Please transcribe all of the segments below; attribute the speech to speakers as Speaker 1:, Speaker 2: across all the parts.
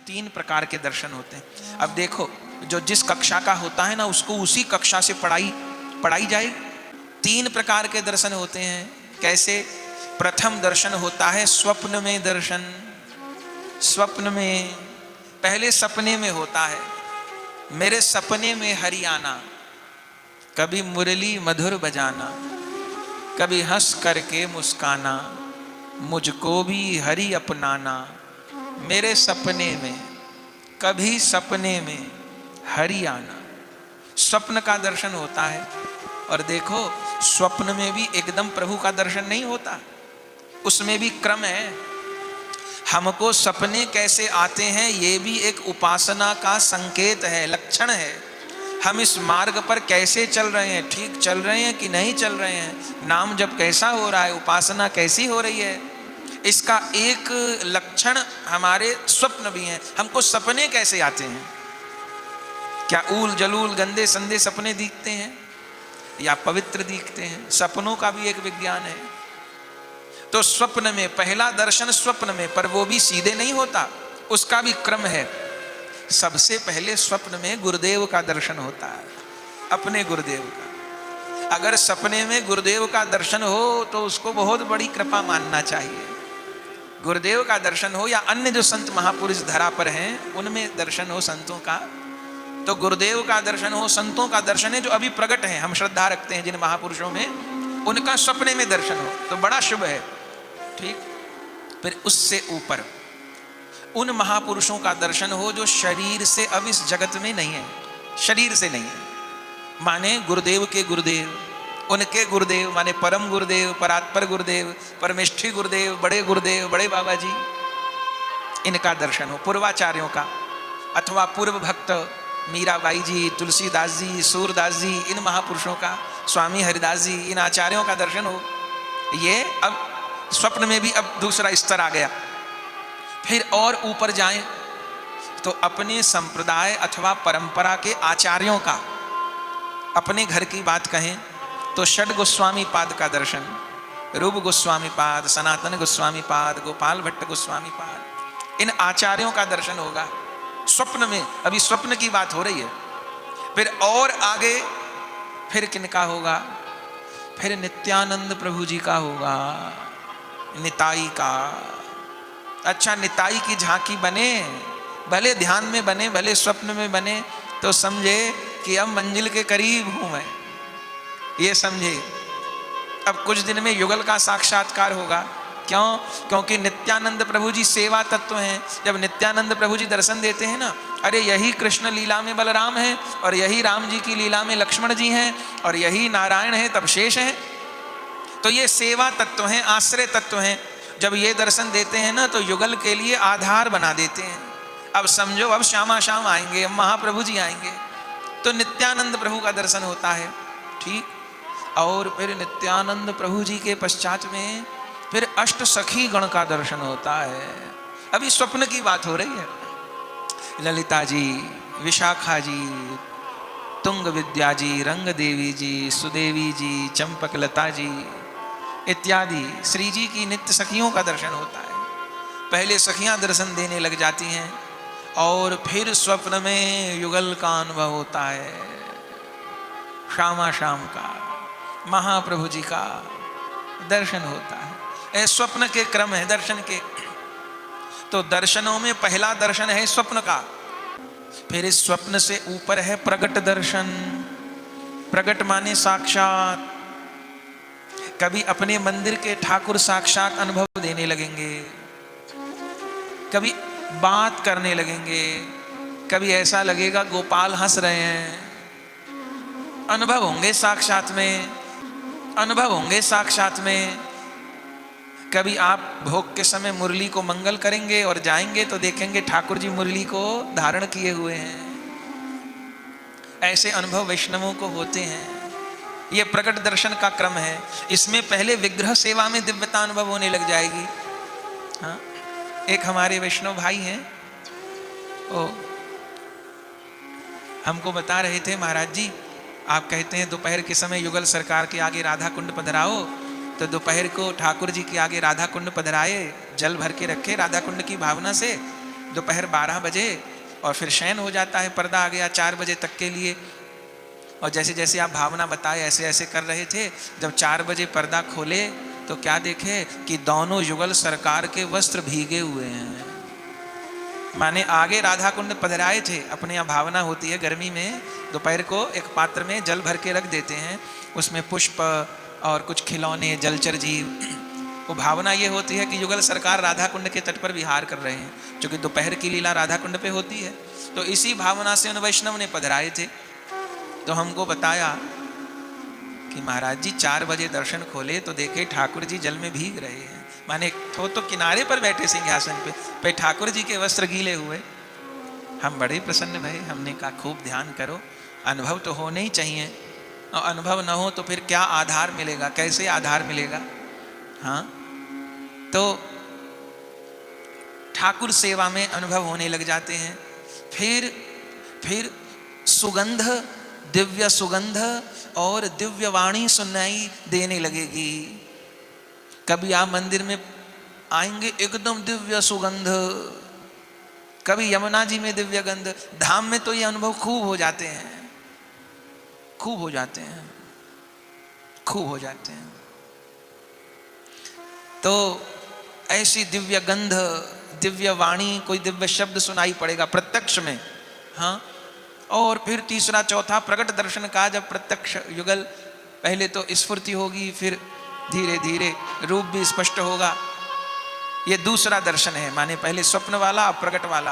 Speaker 1: तीन प्रकार के दर्शन होते हैं। अब देखो, जो जिस कक्षा का होता है ना, उसको उसी कक्षा से पढ़ाई जाए। तीन प्रकार के दर्शन होते हैं। कैसे? प्रथम दर्शन होता है स्वप्न में दर्शन। स्वप्न में, पहले सपने में होता है, मेरे सपने में हरि आना, कभी मुरली मधुर बजाना, कभी हंस करके मुस्काना, मुझको भी हरि अपनाना। मेरे सपने में, कभी सपने में हरि आना, स्वप्न का दर्शन होता है। और देखो, स्वप्न में भी एकदम प्रभु का दर्शन नहीं होता, उसमें भी क्रम है। हमको सपने कैसे आते हैं, ये भी एक उपासना का संकेत है, लक्षण है। हम इस मार्ग पर कैसे चल रहे हैं, ठीक चल रहे हैं कि नहीं चल रहे हैं, नाम जप कैसा हो रहा है, उपासना कैसी हो रही है, इसका एक लक्षण हमारे स्वप्न भी हैं। हमको सपने कैसे आते हैं? क्या ऊल जलूल गंदे संदे सपने दिखते हैं या पवित्र दिखते हैं? सपनों का भी एक विज्ञान है। तो स्वप्न में पहला दर्शन स्वप्न में, पर वो भी सीधे नहीं होता, उसका भी क्रम है। सबसे पहले स्वप्न में गुरुदेव का दर्शन होता है, अपने गुरुदेव का। अगर सपने में गुरुदेव का दर्शन हो तो उसको बहुत बड़ी कृपा मानना चाहिए। गुरुदेव का दर्शन हो या अन्य जो संत महापुरुष धरा पर हैं उनमें दर्शन हो संतों का, तो गुरुदेव का दर्शन हो, संतों का दर्शन है जो अभी प्रकट हैं, हम श्रद्धा रखते हैं जिन महापुरुषों में, उनका सपने में दर्शन हो तो बड़ा शुभ है। ठीक। फिर उससे ऊपर उन महापुरुषों का दर्शन हो जो शरीर से अब इस जगत में नहीं है, शरीर से नहीं है, माने गुरुदेव के गुरुदेव, उनके गुरुदेव माने परम गुरुदेव, परात्पर गुरुदेव, परमेष्ठी गुरुदेव, बड़े बाबा जी, इनका दर्शन हो। पूर्वाचार्यों का अथवा पूर्व भक्त मीराबाई जी, तुलसीदास जी, सूरदास जी, इन महापुरुषों का, स्वामी हरिदास जी, इन आचार्यों का दर्शन हो। ये अब स्वप्न में भी अब दूसरा स्तर आ गया। फिर और ऊपर जाएं तो अपने संप्रदाय अथवा परंपरा के आचार्यों का, अपने घर की बात कहें तो षड गोस्वामी पाद का दर्शन, रूप गोस्वामी पाद, सनातन गोस्वामी पाद, गोपाल भट्ट गोस्वामी पाद, इन आचार्यों का दर्शन होगा स्वप्न में। अभी स्वप्न की बात हो रही है। फिर और आगे फिर किनका होगा? फिर नित्यानंद प्रभु जी का होगा, निताई का। अच्छा, निताई की झांकी बने, भले ध्यान में बने, भले स्वप्न में बने, तो समझे कि अब मंजिल के करीब हूं मैं, ये समझे। अब कुछ दिन में युगल का साक्षात्कार होगा। क्यों? क्योंकि नित्यानंद प्रभु जी सेवा तत्व हैं। जब नित्यानंद प्रभु जी दर्शन देते हैं ना, अरे यही कृष्ण लीला में बलराम है, और यही राम जी की लीला में लक्ष्मण जी हैं, और यही नारायण है, तब शेष है। तो ये सेवा तत्व हैं, आश्रय तत्व हैं। जब ये दर्शन देते हैं ना, तो युगल के लिए आधार बना देते हैं। अब समझो, अब श्यामा श्याम आएंगे, अब महाप्रभु जी आएंगे, तो नित्यानंद प्रभु का दर्शन होता है। ठीक। और फिर नित्यानंद प्रभु जी के पश्चात में फिर अष्ट सखी गण का दर्शन होता है। अभी स्वप्न की बात हो रही है। ललिता जी, विशाखा जी, तुंग विद्या जी, रंग देवी जी, सुदेवी जी, चंपक लता जी इत्यादि श्री जी की नित्य सखियों का दर्शन होता है। पहले सखियां दर्शन देने लग जाती हैं और फिर स्वप्न में युगल का अनुभव होता है, श्यामा श्याम का, महाप्रभु जी का दर्शन होता है। स्वप्न के क्रम है दर्शन के। तो दर्शनों में पहला दर्शन है स्वप्न का। फिर इस स्वप्न से ऊपर है प्रगट दर्शन। प्रगट माने साक्षात। कभी अपने मंदिर के ठाकुर साक्षात अनुभव देने लगेंगे, कभी बात करने लगेंगे, कभी ऐसा लगेगा गोपाल हंस रहे हैं। अनुभव होंगे साक्षात में, अनुभव होंगे साक्षात में। कभी आप भोग के समय मुरली को मंगल करेंगे और जाएंगे तो देखेंगे ठाकुर जी मुरली को धारण किए हुए हैं। ऐसे अनुभव वैष्णवों को होते हैं। ये प्रकट दर्शन का क्रम है। इसमें पहले विग्रह सेवा में दिव्यता अनुभव होने लग जाएगी। हाँ, एक हमारे वैष्णव भाई हैं, वो हमको बता रहे थे, महाराज जी आप कहते हैं दोपहर के समय युगल सरकार के आगे राधा कुंड पधराओ, तो दोपहर को ठाकुर जी के आगे राधा कुंड पधराए, जल भर के रखे राधा कुंड की भावना से, दोपहर 12 बजे और फिर शयन हो जाता है, पर्दा आ गया 4 बजे तक के लिए। और जैसे जैसे आप भावना बताए ऐसे ऐसे कर रहे थे, जब 4 बजे पर्दा खोले तो क्या देखे कि दोनों युगल सरकार के वस्त्र भीगे हुए हैं। माने आगे राधा कुंड पधराए थे, अपने यहाँ भावना होती है गर्मी में, दोपहर को एक पात्र में जल भर के रख देते हैं, उसमें पुष्प और कुछ खिलौने, जलचर जीव। वो भावना ये होती है कि युगल सरकार राधा कुंड के तट पर विहार कर रहे हैं, क्योंकि दोपहर की लीला राधा कुंड पे होती है। तो इसी भावना से उन वैष्णव ने पधराए थे। तो हमको बताया कि महाराज जी 4 बजे दर्शन खोले तो देखे ठाकुर जी जल में भीग रहे हैं। माने तो किनारे पर बैठे सिंहासन पे ठाकुर जी के वस्त्र गीले हुए। हम बड़े प्रसन्न भये। हमने कहा खूब ध्यान करो, अनुभव तो होने ही चाहिए, और अनुभव न हो तो फिर क्या आधार मिलेगा, कैसे आधार मिलेगा। हाँ, तो ठाकुर सेवा में अनुभव होने लग जाते हैं। फिर सुगंध, दिव्य सुगंध और दिव्य वाणी सुनाई देने लगेगी। कभी आप मंदिर में आएंगे एकदम दिव्य सुगंध, कभी यमुना जी में दिव्य गंध। धाम में तो ये अनुभव खूब हो जाते हैं, खूब हो जाते हैं, खूब हो जाते हैं। तो ऐसी दिव्य गंध, दिव्य वाणी, कोई दिव्य शब्द सुनाई पड़ेगा प्रत्यक्ष में। हाँ, और फिर तीसरा चौथा प्रकट दर्शन का जब प्रत्यक्ष युगल, पहले तो स्फूर्ति होगी, फिर धीरे धीरे रूप भी स्पष्ट होगा। ये दूसरा दर्शन है, माने पहले स्वप्न वाला, प्रकट वाला।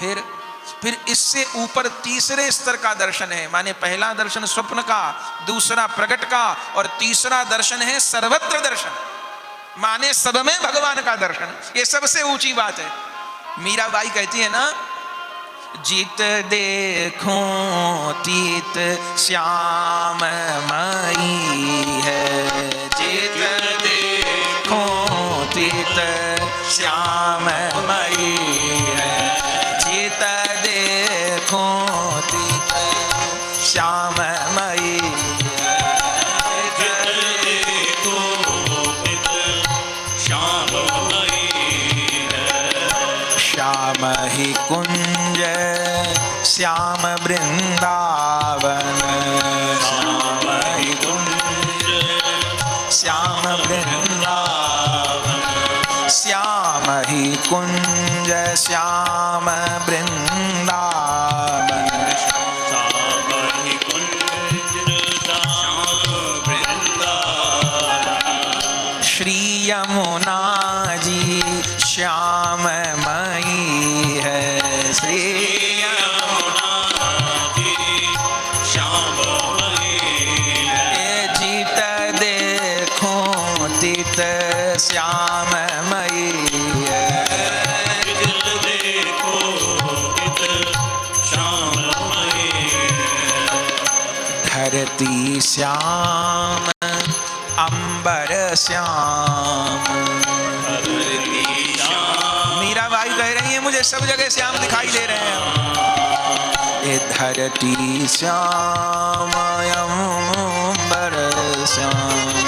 Speaker 1: फिर इससे ऊपर तीसरे स्तर का दर्शन है, माने पहला दर्शन स्वप्न का, दूसरा प्रकट का, और तीसरा दर्शन है सर्वत्र दर्शन, माने सब में भगवान का दर्शन। ये सबसे ऊंची बात है। मीराबाई कहती है ना, जित देखो तीत श्याम मई है, जित देखो तीत श्याम मई है, जित देखो तीत श्याम मई है, जित देखो तीत श्याम मई है। श्याम ही कुंज श्याम वृंदावन, श्याम ही कुंज श्याम वृंदावन, श्याम ही कुंज श्याम वृंदावन, श्याम ही कुंज श्याम वृंदावन। श्री यमुना जी श्याम मई है, श्री यमुना जी श्याम मई है, जित देखो तित श्याम मई है, जित देखो तित श्याम मई है। धरती श्याम अंबर श्याम, मीराबाई कह रही है मुझे सब जगह श्याम दिखाई दे रहे हैं। ये धरती श्याम अंबर श्याम,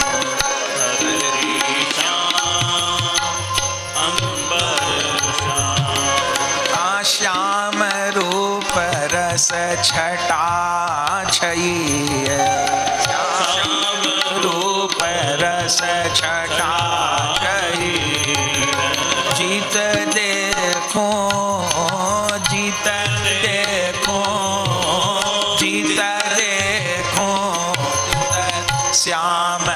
Speaker 1: श्याम रूप रस छटा छई है, श्याम रूप रस छटा छई। जीत देखो, जीत देखो, जीत देखो श्याम